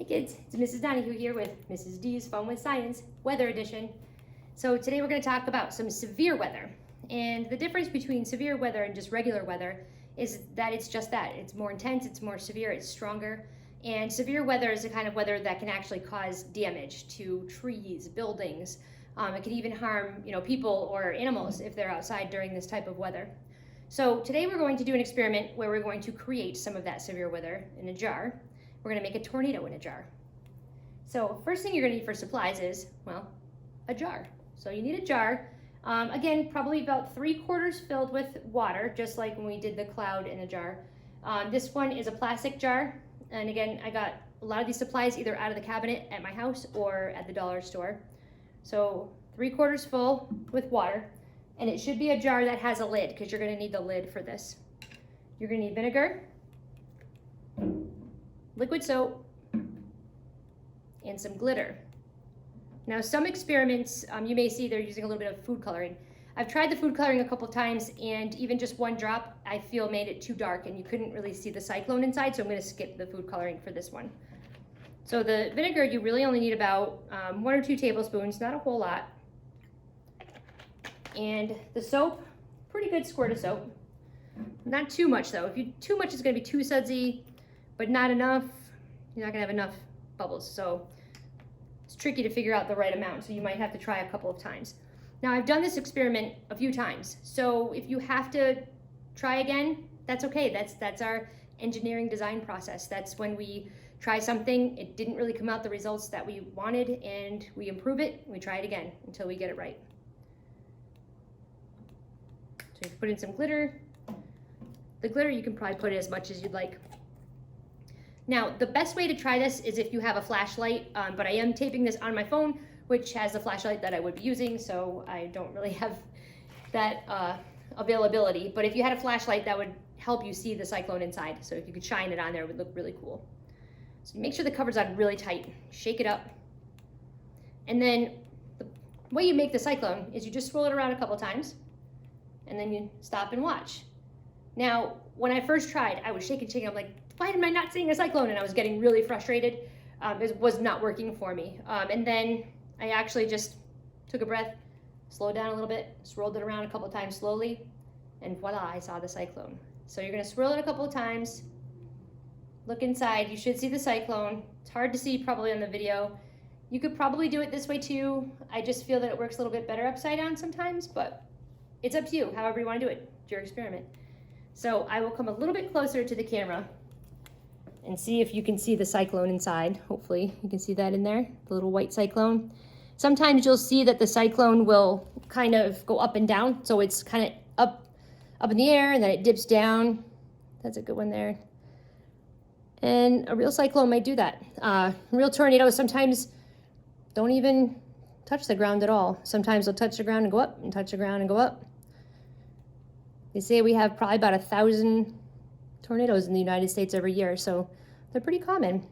Hey kids, it's Mrs. Donahue here with Mrs. D's Fun with Science Weather Edition. So today we're going to talk about some severe weather. And the difference between severe weather and just regular weather is that it's just that. It's more intense, it's more severe, it's stronger. And severe weather is the kind of weather that can actually cause damage to trees, buildings. It can even harm, people or animals if they're outside during this type of weather. So today we're going to do an experiment where we're going to create some of that severe weather in a jar. We're going to make a tornado in a jar. So first thing you're going to need for supplies is, well, a jar. So you need a jar. Again, probably about 3/4 filled with water, just like when we did the cloud in a jar. This one is a plastic jar. And again, I got a lot of these supplies either out of the cabinet at my house or at the dollar store. So 3/4 full with water. And it should be a jar that has a lid because you're going to need the lid for this. You're going to need vinegar, liquid soap, and some glitter. Now some experiments, you may see they're using a little bit of food coloring. I've tried the food coloring a couple times and even just one drop I feel made it too dark and you couldn't really see the cyclone inside, so I'm going to skip the food coloring for this one. So the vinegar, you really only need about 1 or 2 tablespoons, not a whole lot. And the soap, pretty good squirt of soap. Not too much though. Too much is going to be too sudsy, but not enough, you're not going to have enough bubbles. So it's tricky to figure out the right amount, so you might have to try a couple of times. Now I've done this experiment a few times, so if you have to try again, that's okay. That's our engineering design process. That's when we try something, it didn't really come out the results that we wanted, and we improve it, we try it again until we get it right. So you put in some glitter. The glitter you can probably put as much as you'd like. Now, the best way to try this is if you have a flashlight, but I am taping this on my phone, which has the flashlight that I would be using, so I don't really have that availability. But if you had a flashlight, that would help you see the cyclone inside. So if you could shine it on there, it would look really cool. So make sure the cover's on really tight. Shake it up. And then the way you make the cyclone is you just swirl it around a couple times, and then you stop and watch. Now, when I first tried, I was shaking. I'm like, why am I not seeing a cyclone? And I was getting really frustrated. It was not working for me. And then I actually just took a breath, slowed down a little bit, swirled it around a couple times slowly, and voila, I saw the cyclone. So you're gonna swirl it a couple of times, look inside, you should see the cyclone. It's hard to see probably on the video. You could probably do it this way too. I just feel that it works a little bit better upside down sometimes, but it's up to you, however you wanna do it. It's your experiment. So I will come a little bit closer to the camera and see if you can see the cyclone inside. Hopefully you can see that in there, the little white cyclone. Sometimes you'll see that the cyclone will kind of go up and down. So it's kind of up in the air and then it dips down. That's a good one there. And a real cyclone might do that. Real tornadoes sometimes don't even touch the ground at all. Sometimes they'll touch the ground and go up and touch the ground and go up. They say we have probably about 1,000 tornadoes in the United States every year, so they're pretty common.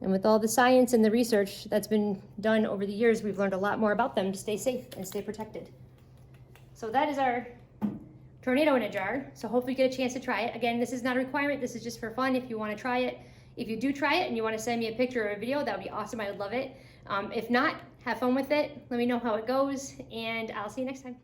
And with all the science and the research that's been done over the years, we've learned a lot more about them to stay safe and stay protected. So that is our tornado in a jar. So hopefully you get a chance to try it. Again, this is not a requirement. This is just for fun if you want to try it. If you do try it and you want to send me a picture or a video, that would be awesome. I would love it. If not, have fun with it. Let me know how it goes, and I'll see you next time.